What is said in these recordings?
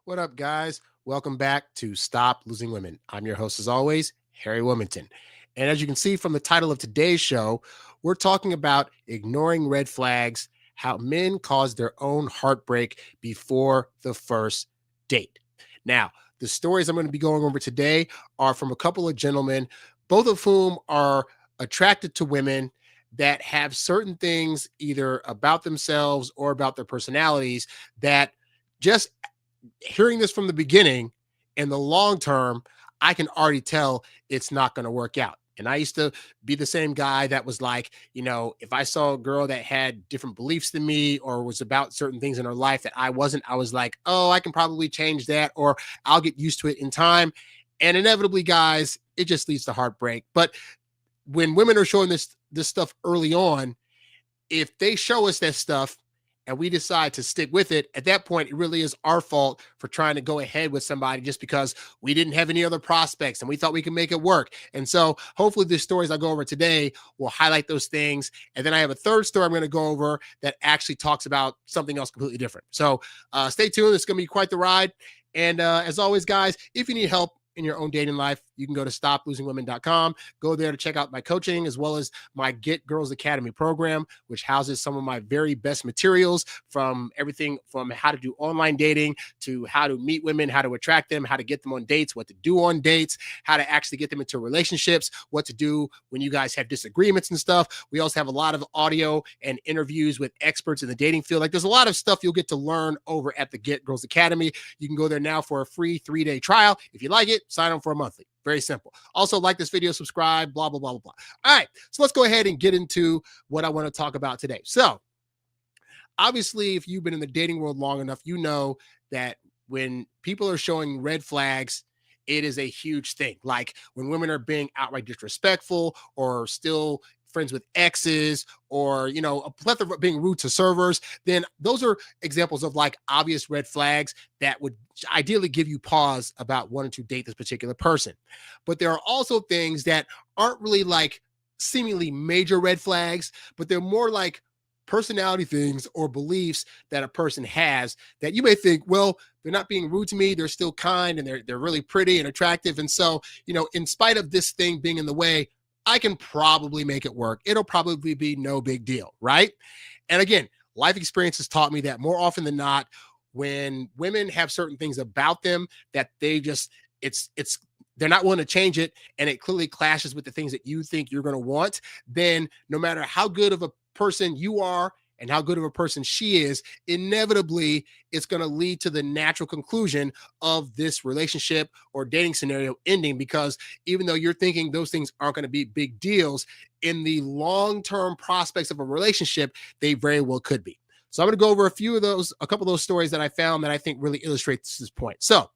What up, guys? Welcome back to Stop Losing Women. I'm your host, as always, Harry Wilmington. And as you can see from the title of today's show, we're talking about ignoring red flags, how men cause their own heartbreak before the first date. Now, the stories I'm going to be going over today are from a couple of gentlemen, both of whom are attracted to women that have certain things either about themselves or about their personalities that just hearing this from the beginning, in the long term, I can already tell it's not going to work out. And I used to be the same guy that was like, if I saw a girl that had different beliefs than me or was about certain things in her life that I wasn't, I was like, oh, I can probably change that or I'll get used to it in time. And inevitably, guys, it just leads to heartbreak. But when women are showing this stuff early on, if they show us that stuff and we decide to stick with it, at that point, it really is our fault for trying to go ahead with somebody just because we didn't have any other prospects and we thought we could make it work. And so hopefully the stories I go over today will highlight those things. And then I have a third story I'm going to go over that actually talks about something else completely different. So stay tuned. It's going to be quite the ride. And as always, guys, if you need help in your own dating life, you can go to stoplosingwomen.com. Go there to check out my coaching as well as my Get Girls Academy program, which houses some of my very best materials from everything from how to do online dating to how to meet women, how to attract them, how to get them on dates, what to do on dates, how to actually get them into relationships, what to do when you guys have disagreements and stuff. We also have a lot of audio and interviews with experts in the dating field. Like there's a lot of stuff you'll get to learn over at the Get Girls Academy. You can go there now for a free 3-day trial. If you like it, sign up for a monthly. Very simple. Also, like this video, subscribe, blah, blah, blah, blah, blah. All right, so let's go ahead and get into what I want to talk about today. So, obviously, if you've been in the dating world long enough, you know that when people are showing red flags, it is a huge thing. Like when women are being outright disrespectful or still friends with exes or a plethora of being rude to servers, then those are examples of like obvious red flags that would ideally give you pause about wanting to date this particular person. But there are also things that aren't really like seemingly major red flags, but they're more like personality things or beliefs that a person has that you may think, well, they're not being rude to me, they're still kind and they're really pretty and attractive. And so, in spite of this thing being in the way, I can probably make it work. It'll probably be no big deal, right? And again, life experience has taught me that more often than not, when women have certain things about them that they just, it's they're not willing to change it, and it clearly clashes with the things that you think you're going to want, then no matter how good of a person you are and how good of a person she is, inevitably it's going to lead to the natural conclusion of this relationship or dating scenario ending, because even though you're thinking those things aren't going to be big deals, in the long-term prospects of a relationship, they very well could be. So I'm going to go over a couple of those stories that I found that I think really illustrates this point. So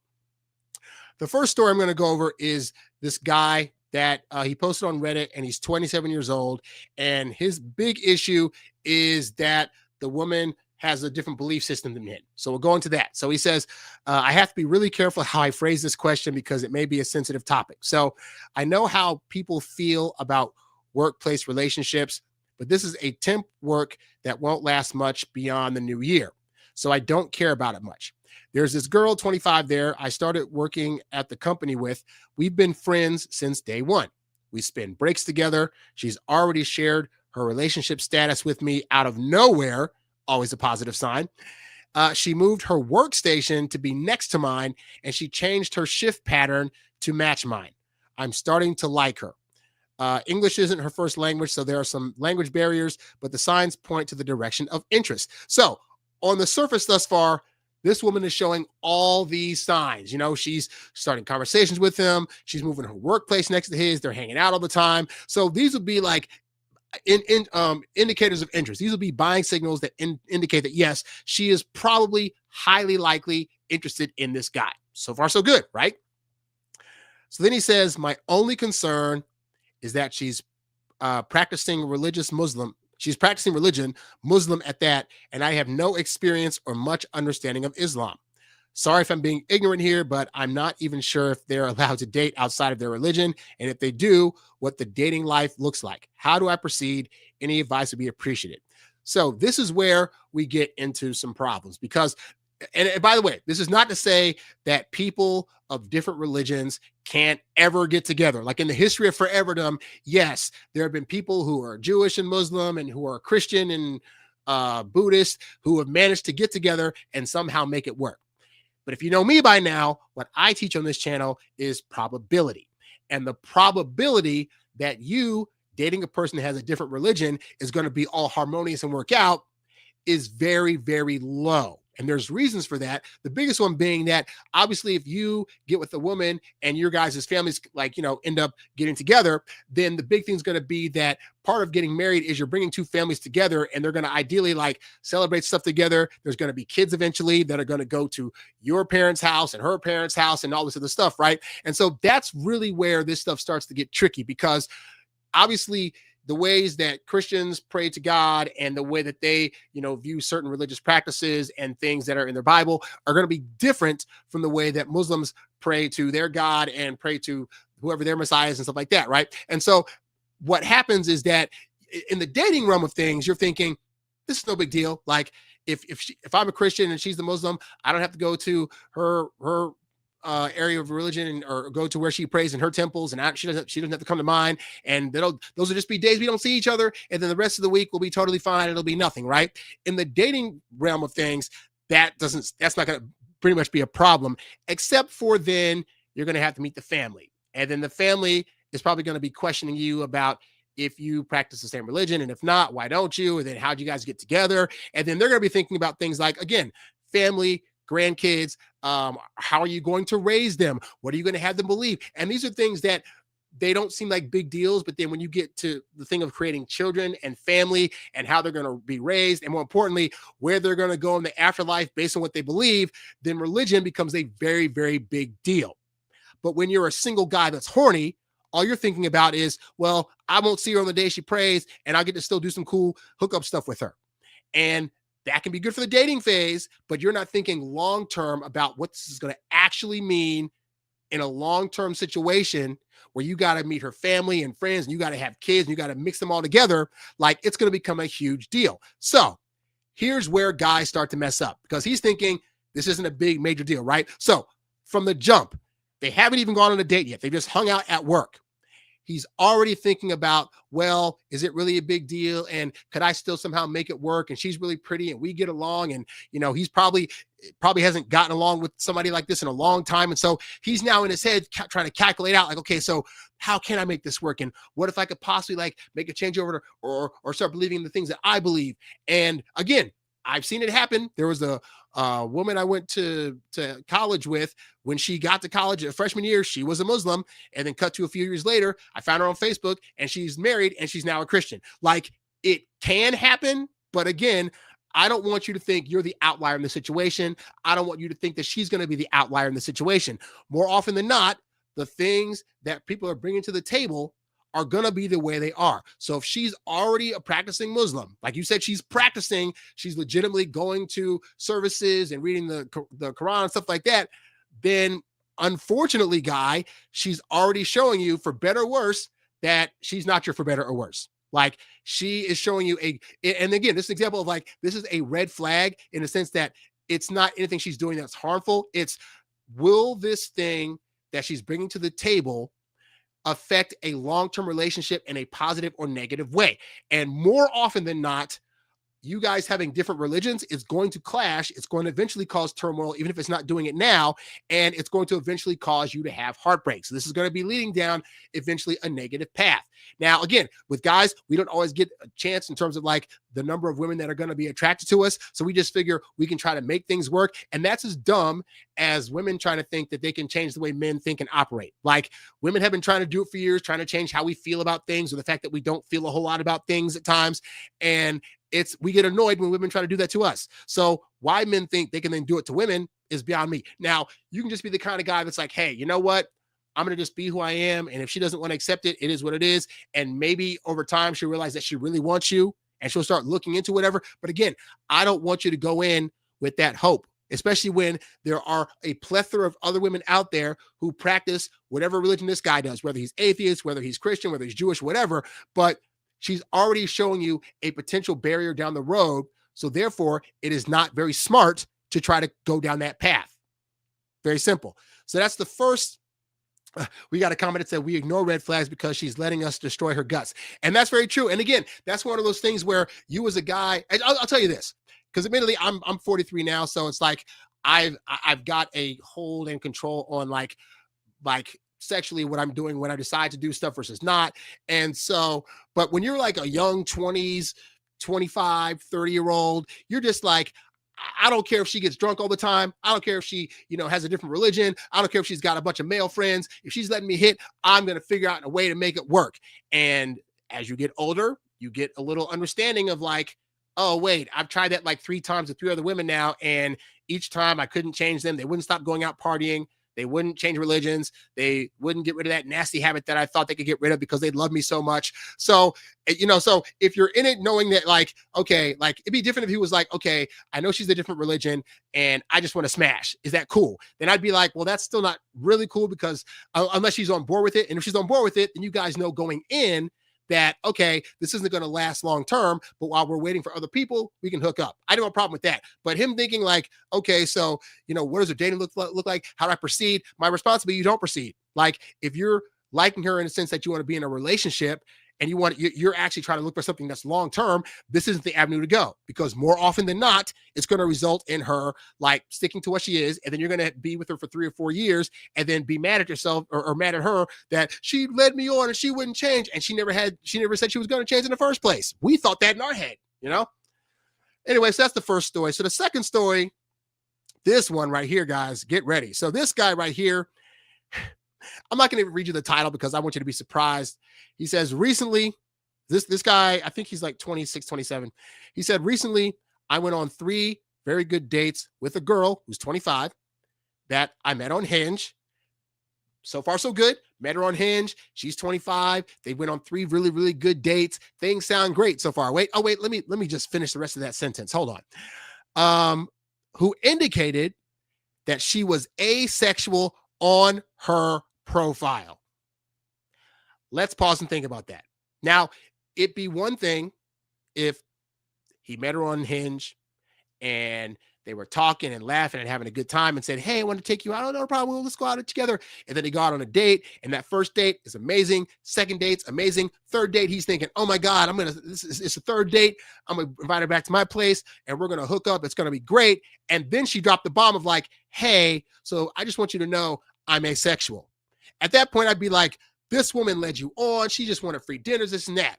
the first story I'm going to go over is this guy that he posted on Reddit, and he's 27 years old. And his big issue is that the woman has a different belief system than him. So we'll go into that. So he says, I have to be really careful how I phrase this question because it may be a sensitive topic. So I know how people feel about workplace relationships, but this is a temp work that won't last much beyond the new year. So I don't care about it much. There's this girl, 25 there, I started working at the company with. We've been friends since day one. We spend breaks together. She's already shared her relationship status with me out of nowhere, always a positive sign. She moved her workstation to be next to mine, and she changed her shift pattern to match mine. I'm starting to like her. English isn't her first language, so there are some language barriers, but the signs point to the direction of interest. So on the surface thus far, this woman is showing all these signs. She's starting conversations with him. She's moving her workplace next to his. They're hanging out all the time. So these would be like indicators of interest. These would be buying signals that indicate that, yes, she is probably highly likely interested in this guy. So far, so good, right? So then he says, my only concern is that she's practicing Muslim Muslim at that, and I have no experience or much understanding of Islam. Sorry if I'm being ignorant here, but I'm not even sure if they're allowed to date outside of their religion, and if they do, what the dating life looks like. How do I proceed? Any advice would be appreciated. So this is where we get into some problems, because And by the way, this is not to say that people of different religions can't ever get together. Like in the history of foreverdom, yes, there have been people who are Jewish and Muslim and who are Christian and Buddhist who have managed to get together and somehow make it work. But if you know me by now, what I teach on this channel is probability. And the probability that you dating a person that has a different religion is going to be all harmonious and work out is very, very low. And there's reasons for that. The biggest one being that obviously, if you get with a woman and your guys' families, like, end up getting together, then the big thing's going to be that part of getting married is you're bringing two families together and they're going to ideally like celebrate stuff together. There's going to be kids eventually that are going to go to your parents' house and her parents' house and all this other stuff, right? And so that's really where this stuff starts to get tricky because obviously the ways that Christians pray to God and the way that they, view certain religious practices and things that are in their Bible are going to be different from the way that Muslims pray to their God and pray to whoever their Messiah is and stuff like that, right? And so what happens is that in the dating realm of things, you're thinking, this is no big deal. Like if I'm a Christian and she's the Muslim, I don't have to go to her area of religion or go to where she prays in her temples, and she doesn't have to come to mine. And those will just be days we don't see each other, and then the rest of the week will be totally fine. It'll be nothing, right? In the dating realm of things, that's not going to pretty much be a problem, except for then you're going to have to meet the family, and then the family is probably going to be questioning you about if you practice the same religion, and if not, why don't you? And then how'd you guys get together? And then they're going to be thinking about things like, again, family, grandkids, how are you going to raise them? What are you going to have them believe? And these are things that they don't seem like big deals, but then when you get to the thing of creating children and family and how they're going to be raised, and more importantly, where they're going to go in the afterlife based on what they believe, then religion becomes a very, very big deal. But when you're a single guy that's horny, all you're thinking about is, well, I won't see her on the day she prays, and I'll get to still do some cool hookup stuff with her. And that can be good for the dating phase, but you're not thinking long-term about what this is going to actually mean in a long-term situation where you got to meet her family and friends and you got to have kids and you got to mix them all together. Like it's going to become a huge deal. So here's where guys start to mess up because he's thinking this isn't a big major deal, right? So from the jump, they haven't even gone on a date yet. They just hung out at work. He's already thinking about, well, is it really a big deal? And could I still somehow make it work? And she's really pretty and we get along. And, he's probably hasn't gotten along with somebody like this in a long time. And so he's now in his head trying to calculate out like, okay, so how can I make this work? And what if I could possibly like make a change over or start believing in the things that I believe? And again, I've seen it happen. There was a woman I went to college with. When she got to college at freshman year, she was a Muslim, and then cut to a few years later, I found her on Facebook, and she's married, and she's now a Christian. Like, it can happen, but again, I don't want you to think you're the outlier in the situation. I don't want you to think that she's going to be the outlier in the situation. More often than not, the things that people are bringing to the table are going to be the way they are. So if she's already a practicing Muslim, like you said, she's practicing, she's legitimately going to services and reading the Quran and stuff like that, then unfortunately, guy, she's already showing you, for better or worse, that she's not your for better or worse. Like she is showing you and again, this is an example of like, this is a red flag in the sense that it's not anything she's doing that's harmful. It's, will this thing that she's bringing to the table affect a long-term relationship in a positive or negative way? And more often than not, you guys having different religions is going to clash. It's going to eventually cause turmoil, even if it's not doing it now. And it's going to eventually cause you to have heartbreak. So this is going to be leading down eventually a negative path. Now, again, with guys, we don't always get a chance in terms of like the number of women that are going to be attracted to us. So we just figure we can try to make things work. And that's as dumb as women trying to think that they can change the way men think and operate. Like women have been trying to do it for years, trying to change how we feel about things or the fact that we don't feel a whole lot about things at times. And we get annoyed when women try to do that to us. So why men think they can then do it to women is beyond me. Now, you can just be the kind of guy that's like, hey, you know what? I'm going to just be who I am. And if she doesn't want to accept it, it is what it is. And maybe over time, she'll realize that she really wants you and she'll start looking into whatever. But again, I don't want you to go in with that hope, especially when there are a plethora of other women out there who practice whatever religion this guy does, whether he's atheist, whether he's Christian, whether he's Jewish, whatever. But she's already showing you a potential barrier down the road. So therefore, it is not very smart to try to go down that path. Very simple. So that's the first. We got a comment that said we ignore red flags because she's letting us destroy her guts. And that's very true. And again, that's one of those things where you as a guy, I'll tell you this, because admittedly I'm 43 now. So it's like I've got a hold and control on like sexually what I'm doing when I decide to do stuff versus not. And so, but when you're like a young 20s, 25, 30-year-old, you're just like, I don't care if she gets drunk all the time. I don't care if she, has a different religion. I don't care if she's got a bunch of male friends. If she's letting me hit, I'm going to figure out a way to make it work. And as you get older, you get a little understanding of like, oh, wait, I've tried that like 3 times with 3 other women now. And each time I couldn't change them. They wouldn't stop going out partying. They wouldn't change religions. They wouldn't get rid of that nasty habit that I thought they could get rid of because they love me so much. So, so if you're in it knowing that like, okay, like it'd be different if he was like, okay, I know she's a different religion and I just want to smash. Is that cool? Then I'd be like, well, that's still not really cool because unless she's on board with it. And if she's on board with it, then you guys know going in that, okay, this isn't going to last long term, but while we're waiting for other people, we can hook up. I don't have a problem with that. But him thinking like, okay, so, what does her dating look like? How do I proceed? My response would be you don't proceed. Like if you're liking her in the sense that you want to be in a relationship and you're actually trying to look for something that's long term, this isn't the avenue to go, because more often than not, it's going to result in her like sticking to what she is, and then you're going to be with her for 3 or 4 years, and then be mad at yourself or mad at her that she led me on and she wouldn't change, and she never said she was going to change in the first place. We thought that in our head, Anyway, so that's the first story. So the second story, this one right here, guys, get ready. So this guy right here, I'm not going to read you the title because I want you to be surprised. He says, recently, this guy, I think he's like 26, 27. He said, recently, I went on 3 very good dates with a girl who's 25 that I met on Hinge. So far, so good. Met her on Hinge. She's 25. They went on 3 really, really good dates. Things sound great so far. Wait, let me just finish the rest of that sentence. Hold on. Who indicated that she was asexual on her profile. Let's pause and think about that. Now, it'd be one thing if he met her on Hinge and they were talking and laughing and having a good time and said, hey, I want to take you out. Oh, no problem. Let's go out together. And then they go out on a date, and that first date is amazing. Second date's amazing. Third date, he's thinking, oh my God, it's a third date. I'm going to invite her back to my place and we're going to hook up. It's going to be great. And then she dropped the bomb of like, hey, so I just want you to know I'm asexual. At that point, I'd be like, this woman led you on. She just wanted free dinners, this and that.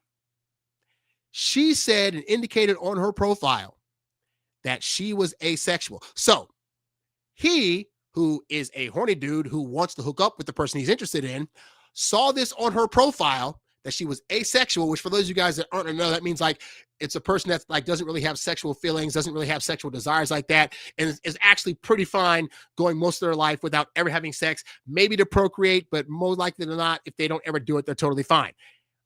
She said and indicated on her profile that she was asexual. So he, who is a horny dude who wants to hook up with the person he's interested in, saw this on her profile that she was asexual, which for those of you guys that aren't know, that means like it's a person that's like doesn't really have sexual feelings, doesn't really have sexual desires like that, and is actually pretty fine going most of their life without ever having sex, maybe to procreate, but more likely than not, if they don't ever do it, they're totally fine.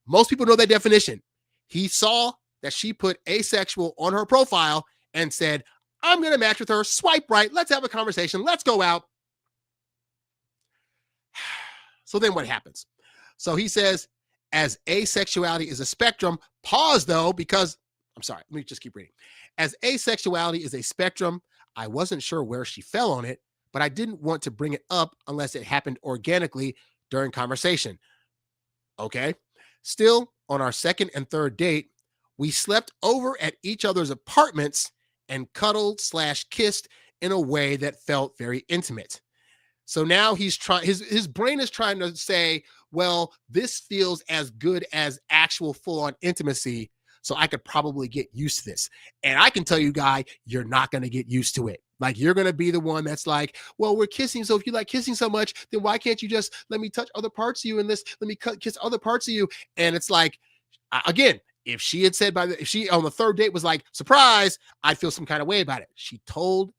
Most people know that definition. He saw that she put asexual on her profile and said, I'm going to match with her, swipe right, let's have a conversation, let's go out. So then what happens? So he says, as asexuality is a spectrum, pause though, because, I'm sorry, let me just keep reading. As asexuality is a spectrum, I wasn't sure where she fell on it, but I didn't want to bring it up unless it happened organically during conversation. Okay. Still, on our second and third date, we slept over at each other's apartments and cuddled/kissed in a way that felt very intimate. So now he's trying, his brain is trying to say, well, this feels as good as actual full-on intimacy, so I could probably get used to this. And I can tell you, guy, you're not going to get used to it. Like, you're going to be the one that's like, well, we're kissing, so if you like kissing so much, then why can't you just let me touch other parts of you and let me kiss other parts of you? And it's like, again, if she had said if she on the third date was like, surprise, I'd feel some kind of way about it. She told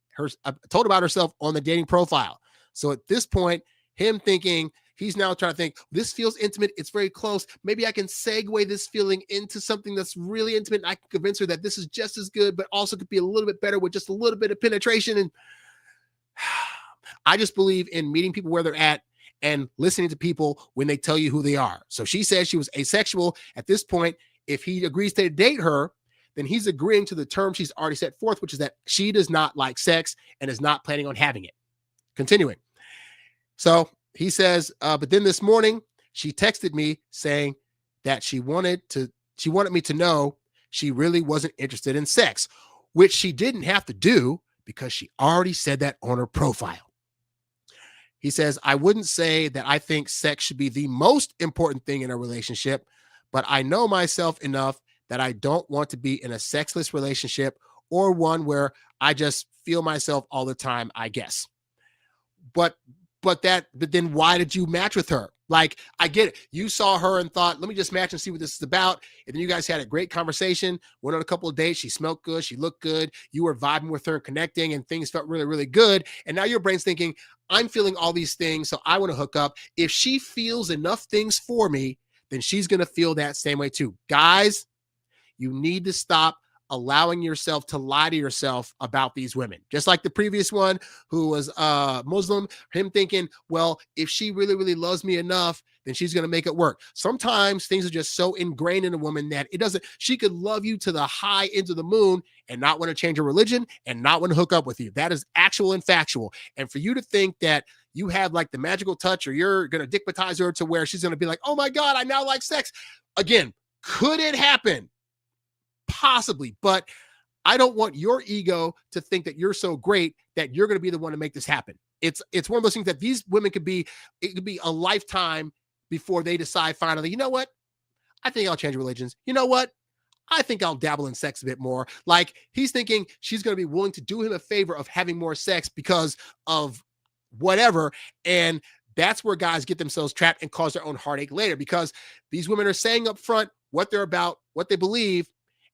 about herself on the dating profile. So at this point, him thinking, he's now trying to think, this feels intimate. It's very close. Maybe I can segue this feeling into something that's really intimate. And I can convince her that this is just as good, but also could be a little bit better with just a little bit of penetration. And I just believe in meeting people where they're at and listening to people when they tell you who they are. So she says she was asexual. At this point, if he agrees to date her, then he's agreeing to the terms she's already set forth, which is that she does not like sex and is not planning on having it. Continuing. So he says, but then this morning she texted me saying that she wanted me to know she really wasn't interested in sex, which she didn't have to do because she already said that on her profile. He says, I wouldn't say that I think sex should be the most important thing in a relationship, but I know myself enough that I don't want to be in a sexless relationship or one where I just feel myself all the time, I guess. But but then why did you match with her? Like, I get it. You saw her and thought, let me just match and see what this is about. And then you guys had a great conversation, went on a couple of dates. She smelled good. She looked good. You were vibing with her and connecting, and things felt really, really good. And now your brain's thinking, I'm feeling all these things, so I want to hook up. If she feels enough things for me, then she's going to feel that same way too. Guys, you need to stop allowing yourself to lie to yourself about these women. Just like the previous one who was Muslim, him thinking, well, if she really, really loves me enough, then she's going to make it work. Sometimes things are just so ingrained in a woman that she could love you to the high end of the moon and not want to change her religion and not want to hook up with you. That is actual and factual. And for you to think that you have like the magical touch or you're going to dickmatize her to where she's going to be like, oh my God, I now like sex. Again, could it happen? Possibly, but I don't want your ego to think that you're so great that you're going to be the one to make this happen. It's one of those things that these women could be a lifetime before they decide finally, you know what? I think I'll change religions. You know what? I think I'll dabble in sex a bit more. Like, he's thinking she's going to be willing to do him a favor of having more sex because of whatever. And that's where guys get themselves trapped and cause their own heartache later, because these women are saying up front what they're about, what they believe.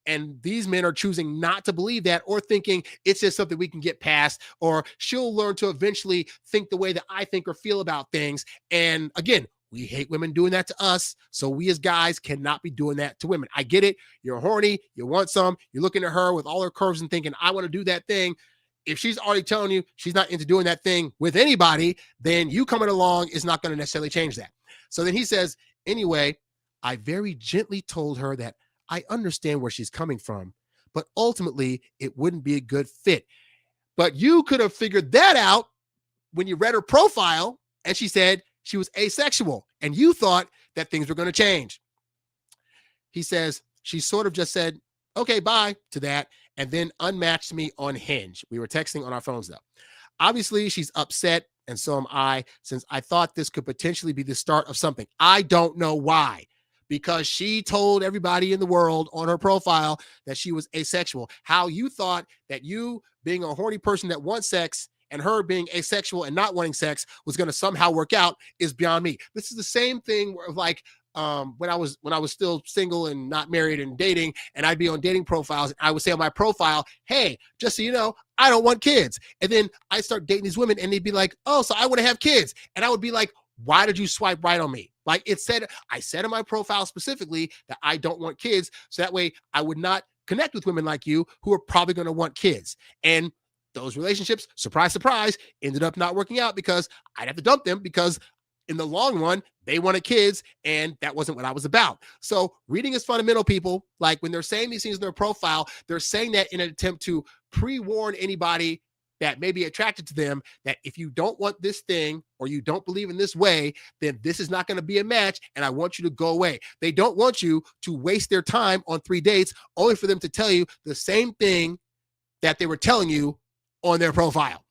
And these men are choosing not to believe that, or thinking it's just something we can get past, or she'll learn to eventually think the way that I think or feel about things. And again, we hate women doing that to us. So we as guys cannot be doing that to women. I get it. You're horny. You want some. You're looking at her with all her curves and thinking, I want to do that thing. If she's already telling you she's not into doing that thing with anybody, then you coming along is not going to necessarily change that. So then he says, anyway, I very gently told her that I understand where she's coming from, but ultimately it wouldn't be a good fit. But you could have figured that out when you read her profile and she said she was asexual and you thought that things were going to change. He says she sort of just said, okay, bye to that, and then unmatched me on Hinge. We were texting on our phones though. Obviously, she's upset, and so am I, since I thought this could potentially be the start of something. I don't know why. Because she told everybody in the world on her profile that she was asexual. How you thought that you being a horny person that wants sex and her being asexual and not wanting sex was going to somehow work out is beyond me. This is the same thing where, like, when I was still single and not married and dating, and I'd be on dating profiles, and I would say on my profile, hey, just so you know, I don't want kids. And then I start dating these women and they'd be like, oh, so I want to have kids. And I would be like, why did you swipe right on me? Like, I said in my profile specifically that I don't want kids. So that way I would not connect with women like you who are probably going to want kids. And those relationships, surprise, surprise, ended up not working out because I'd have to dump them because in the long run, they wanted kids and that wasn't what I was about. So reading is fundamental, people. Like, when they're saying these things in their profile, they're saying that in an attempt to pre-warn anybody that may be attracted to them that if you don't want this thing or you don't believe in this way, then this is not going to be a match and I want you to go away. They don't want you to waste their time on 3 dates only for them to tell you the same thing that they were telling you on their profile.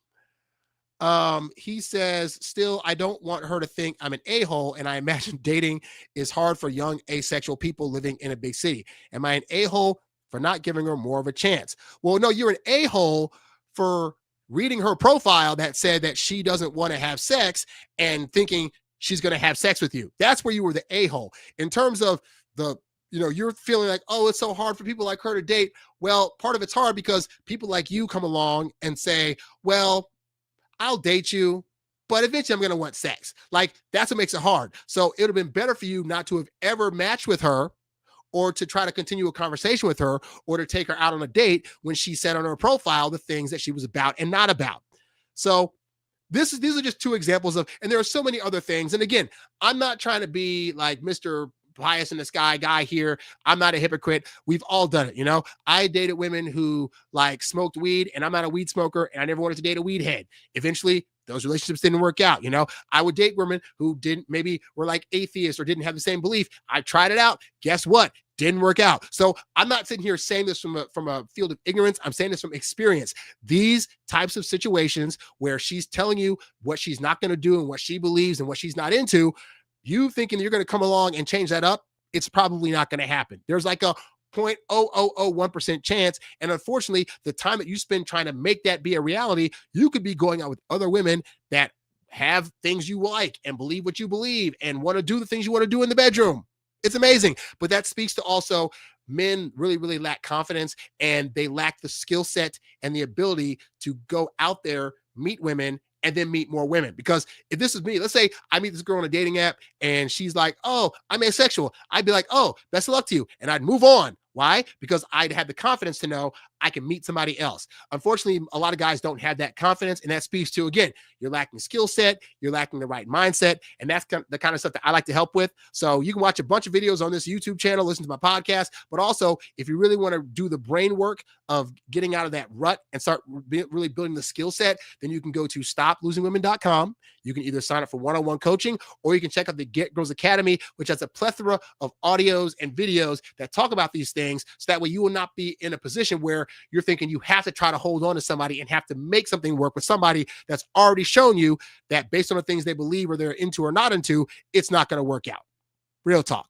He says, still, I don't want her to think I'm an a-hole, and I imagine dating is hard for young asexual people living in a big city. Am I an a-hole for not giving her more of a chance? Well, no, you're an a-hole for reading her profile that said that she doesn't want to have sex and thinking she's going to have sex with you. That's where you were the a-hole. In terms of you're feeling like, oh, it's so hard for people like her to date. Well, part of it's hard because people like you come along and say, well, I'll date you, but eventually I'm going to want sex. Like, that's what makes it hard. So it would have been better for you not to have ever matched with her or to try to continue a conversation with her or to take her out on a date when she said on her profile the things that she was about and not about. So these are just two examples of, and there are so many other things. And again, I'm not trying to be like Mr. bias in the sky guy here. I'm not a hypocrite. We've all done it. I dated women who like smoked weed, and I'm not a weed smoker, and I never wanted to date a weed head. Eventually, those relationships didn't work out. I would date women who didn't, maybe were like atheists or didn't have the same belief. I tried it out. Guess what? Didn't work out. So I'm not sitting here saying this from a field of ignorance. I'm saying this from experience. These types of situations where she's telling you what she's not going to do and what she believes and what she's not into, you thinking you're going to come along and change that up, it's probably not going to happen. There's like a 0.0001% chance. And unfortunately, the time that you spend trying to make that be a reality, you could be going out with other women that have things you like and believe what you believe and want to do the things you want to do in the bedroom. It's amazing. But that speaks to also men really, really lack confidence, and they lack the skill set and the ability to go out there, meet women, and then meet more women. Because if this is me, let's say I meet this girl on a dating app and she's like, oh, I'm asexual. I'd be like, oh, best of luck to you. And I'd move on. Why? Because I'd have the confidence to know I can meet somebody else. Unfortunately, a lot of guys don't have that confidence. And that speaks to, again, you're lacking skill set, you're lacking the right mindset. And that's the kind of stuff that I like to help with. So you can watch a bunch of videos on this YouTube channel, listen to my podcast. But also, if you really want to do the brain work of getting out of that rut and start really building the skill set, then you can go to stoplosingwomen.com. You can either sign up for one-on-one coaching, or you can check out the Get Girls Academy, which has a plethora of audios and videos that talk about these things. So that way you will not be in a position where you're thinking you have to try to hold on to somebody and have to make something work with somebody that's already shown you that based on the things they believe or they're into or not into, it's not going to work out. Real talk.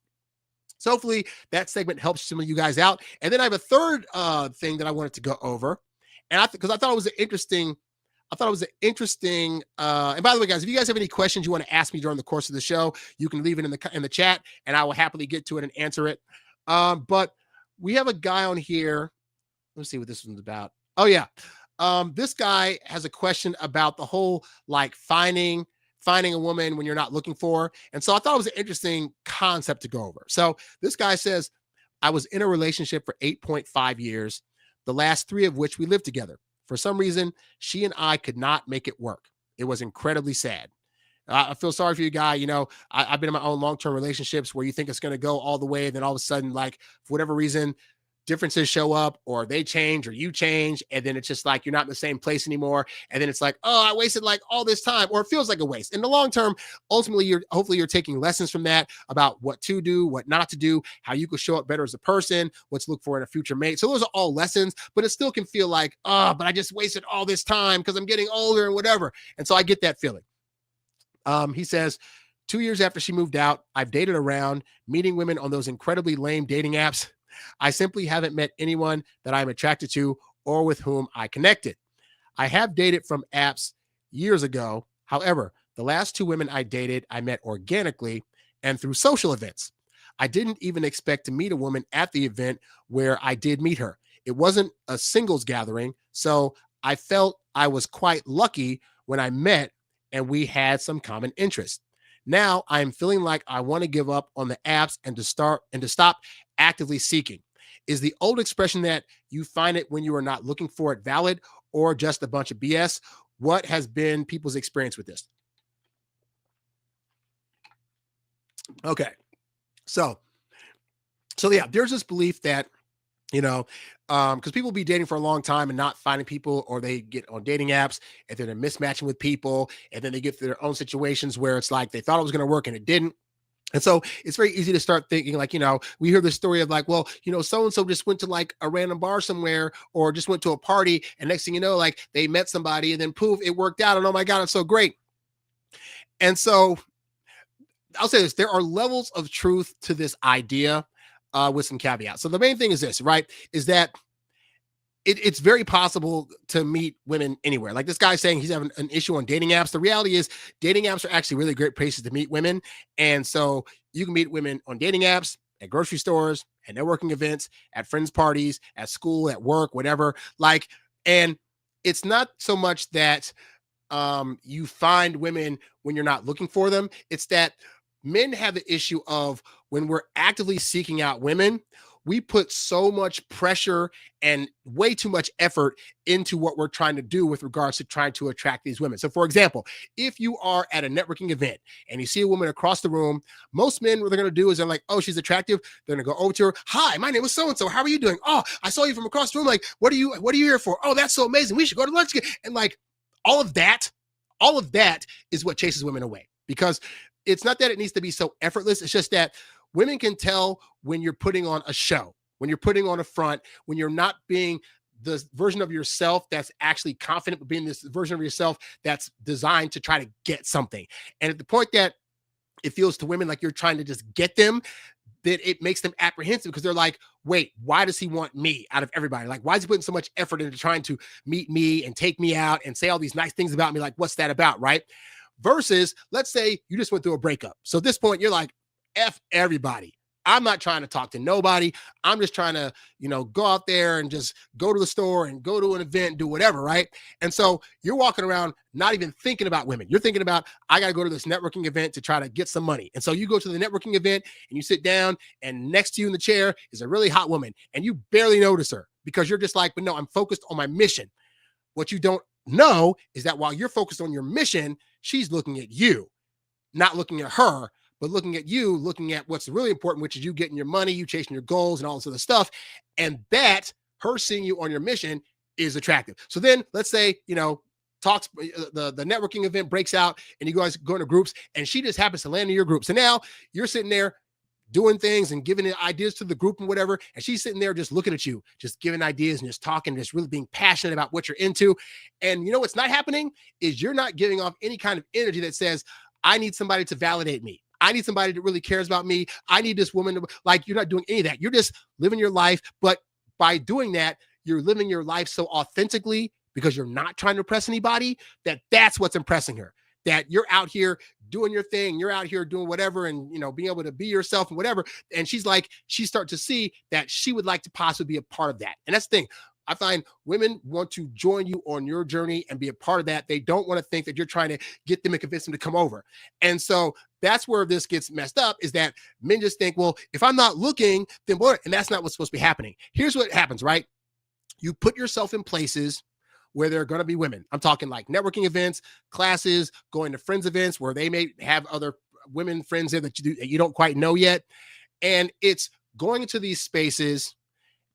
So hopefully that segment helps some of you guys out. And then I have a third thing that I wanted to go over. And because I thought it was an interesting, and by the way, guys, if you guys have any questions you want to ask me during the course of the show, you can leave it in the chat and I will happily get to it and answer it. But we have a guy on here. Let's see what this one's about. Oh yeah. This guy has a question about the whole like finding a woman when you're not looking for her. And so I thought it was an interesting concept to go over. So this guy says, I was in a relationship for 8.5 years, the last 3 of which we lived together. For some reason, she and I could not make it work. It was incredibly sad. I feel sorry for you, guy. I've been in my own long-term relationships where you think it's going to go all the way, and then all of a sudden, like, for whatever reason, differences show up, or they change, or you change, and then it's just like you're not in the same place anymore. And then it's like, oh, I wasted like all this time, or it feels like a waste. In the long term, ultimately, hopefully you're taking lessons from that about what to do, what not to do, how you could show up better as a person, what to look for in a future mate. So those are all lessons, but it still can feel like, oh, but I just wasted all this time because I'm getting older and whatever. And so I get that feeling. He says, 2 years after she moved out, I've dated around, meeting women on those incredibly lame dating apps. I simply haven't met anyone that I'm attracted to or with whom I connected. I have dated from apps years ago. However, the last 2 women I dated, I met organically and through social events. I didn't even expect to meet a woman at the event where I did meet her. It wasn't a singles gathering, so I felt I was quite lucky when I met and we had some common interest. Now I'm feeling like I want to give up on the apps and to stop actively seeking. Is the old expression that you find it when you are not looking for it valid, or just a bunch of BS? What has been people's experience with this? Okay. So yeah, there's this belief that, because people be dating for a long time and not finding people, or they get on dating apps and then they're mismatching with people, and then they get to their own situations where it's like they thought it was going to work and it didn't. And so it's very easy to start thinking like, we hear the story of like, well, so-and-so just went to like a random bar somewhere, or just went to a party, and next thing you know, like they met somebody and then poof, it worked out. And oh my God, it's so great. And so I'll say this, there are levels of truth to this idea with some caveats. So the main thing is this, right, is that it's very possible to meet women anywhere. Like this guy saying he's having an issue on dating apps. The reality is dating apps are actually really great places to meet women. And so you can meet women on dating apps, at grocery stores, at networking events, at friends' parties, at school, at work, whatever. Like, and it's not so much that you find women when you're not looking for them. It's that men have the issue of when we're actively seeking out women, we put so much pressure and way too much effort into what we're trying to do with regards to trying to attract these women. So, for example, if you are at a networking event and you see a woman across the room, most men, what they're going to do is they're like, oh, she's attractive. They're going to go over to her. Hi, my name is so-and-so. How are you doing? Oh, I saw you from across the room. Like, what are you here for? Oh, that's so amazing. We should go to lunch. And like all of that is what chases women away, because it's not that it needs to be so effortless. It's just that women can tell when you're putting on a show, when you're putting on a front, when you're not being the version of yourself that's actually confident, but being this version of yourself that's designed to try to get something. And at the point that it feels to women like you're trying to just get them, that it makes them apprehensive, because they're like, wait, why does he want me out of everybody? Like, why is he putting so much effort into trying to meet me and take me out and say all these nice things about me? Like, what's that about, right? Versus, let's say you just went through a breakup. So at this point, you're like, F everybody. I'm not trying to talk to nobody. I'm just trying to, go out there and just go to the store and go to an event, do whatever, right? And so you're walking around not even thinking about women. You're thinking about, I got to go to this networking event to try to get some money. And so you go to the networking event and you sit down, and next to you in the chair is a really hot woman, and you barely notice her because you're just like, but no, I'm focused on my mission. What you don't know is that while you're focused on your mission, she's looking at you, not looking at her, but looking at you, looking at what's really important, which is you getting your money, you chasing your goals and all this other stuff. And that, her seeing you on your mission, is attractive. So then let's say, talks, the networking event breaks out and you guys go into groups, and she just happens to land in your group. So now you're sitting there doing things and giving ideas to the group and whatever. And she's sitting there just looking at you, just giving ideas and just talking, just really being passionate about what you're into. And what's not happening is you're not giving off any kind of energy that says, I need somebody to validate me. I need somebody that really cares about me. I need this woman to, like, you're not doing any of that. You're just living your life. But by doing that, you're living your life so authentically, because you're not trying to impress anybody, that's what's impressing her. That you're out here doing your thing, you're out here doing whatever, and being able to be yourself and whatever. And she starts to see that she would like to possibly be a part of that. And that's the thing. I find women want to join you on your journey and be a part of that. They don't want to think that you're trying to get them and convince them to come over. And so that's where this gets messed up, is that men just think, well, if I'm not looking, then what? And that's not what's supposed to be happening. Here's what happens, right? You put yourself in places where there are going to be women. I'm talking like networking events, classes, going to friends events where they may have other women friends there that you don't quite know yet. And it's going into these spaces,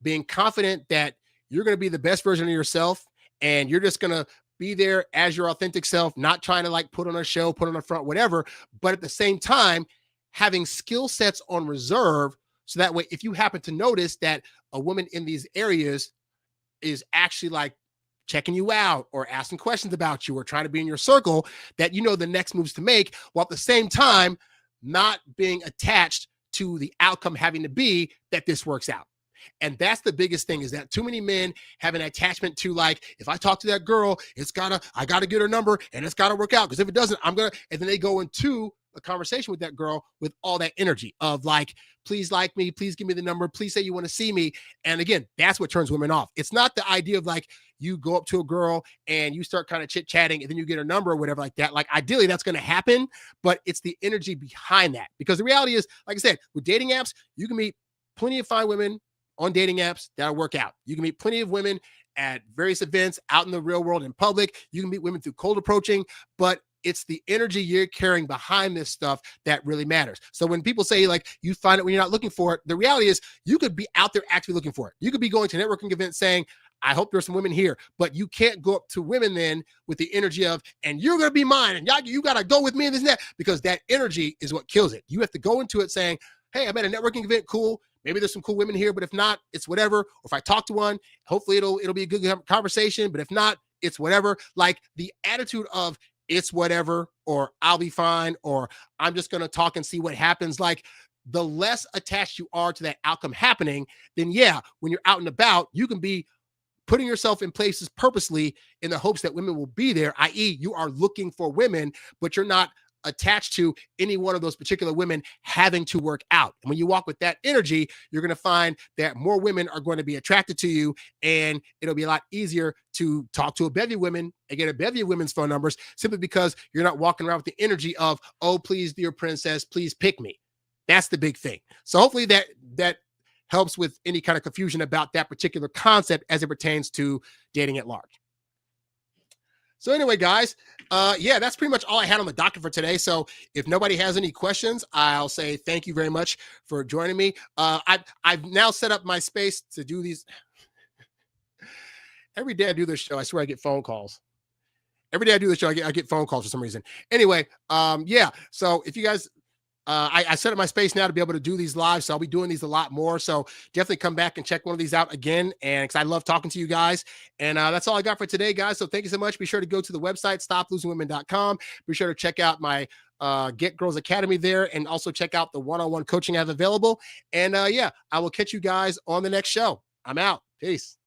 being confident that you're going to be the best version of yourself, and you're just going to be there as your authentic self, not trying to like put on a show, put on a front, whatever, but at the same time, having skill sets on reserve. So that way, if you happen to notice that a woman in these areas is actually like checking you out or asking questions about you or trying to be in your circle, that the next moves to make, while at the same time, not being attached to the outcome having to be that this works out. And that's the biggest thing, is that too many men have an attachment to, like, if I talk to that girl, I gotta get her number and it's gotta work out. Because if it doesn't, and then they go into a conversation with that girl with all that energy of like, please like me, please give me the number, please say you want to see me. And again, that's what turns women off. It's not the idea of like, you go up to a girl and you start kind of chit-chatting and then you get her number or whatever like that. Like, ideally that's going to happen, but it's the energy behind that. Because the reality is, like I said, with dating apps, you can meet plenty of fine women on dating apps that'll work out. You can meet plenty of women at various events out in the real world in public. You can meet women through cold approaching, but it's the energy you're carrying behind this stuff that really matters. So when people say like you find it when you're not looking for it, the reality is you could be out there actually looking for it. You could be going to networking events saying, I hope there's some women here, but you can't go up to women then with the energy of, and you're going to be mine, and you got to go with me in this and that, because that energy is what kills it. You have to go into it saying, hey, I'm at a networking event, cool. Maybe there's some cool women here, but if not, it's whatever. Or if I talk to one, hopefully it'll be a good conversation, but if not, it's whatever. Like the attitude of it's whatever, or I'll be fine, or I'm just going to talk and see what happens. Like, the less attached you are to that outcome happening, then yeah, when you're out and about, you can be putting yourself in places purposely in the hopes that women will be there, i.e. you are looking for women, but you're not attached to any one of those particular women having to work out. And when you walk with that energy, you're going to find that more women are going to be attracted to you, and it'll be a lot easier to talk to a bevy of women and get a bevy of women's phone numbers, simply because you're not walking around with the energy of, oh, please, dear princess, please pick me. That's the big thing. So hopefully that helps with any kind of confusion about that particular concept as it pertains to dating at large. So anyway, guys, yeah, that's pretty much all I had on the docket for today. So if nobody has any questions, I'll say thank you very much for joining me. I've now set up my space to do these every day. I do this show. I swear I get phone calls. Every day I do this show, I get phone calls for some reason. Anyway, yeah. So if you guys I set up my space now to be able to do these live. So I'll be doing these a lot more. So definitely come back and check one of these out again. And because I love talking to you guys. And that's all I got for today, guys. So thank you so much. Be sure to go to the website, stoplosingwomen.com. Be sure to check out my Get Girls Academy there and also check out the one-on-one coaching I have available. And yeah, I will catch you guys on the next show. I'm out. Peace.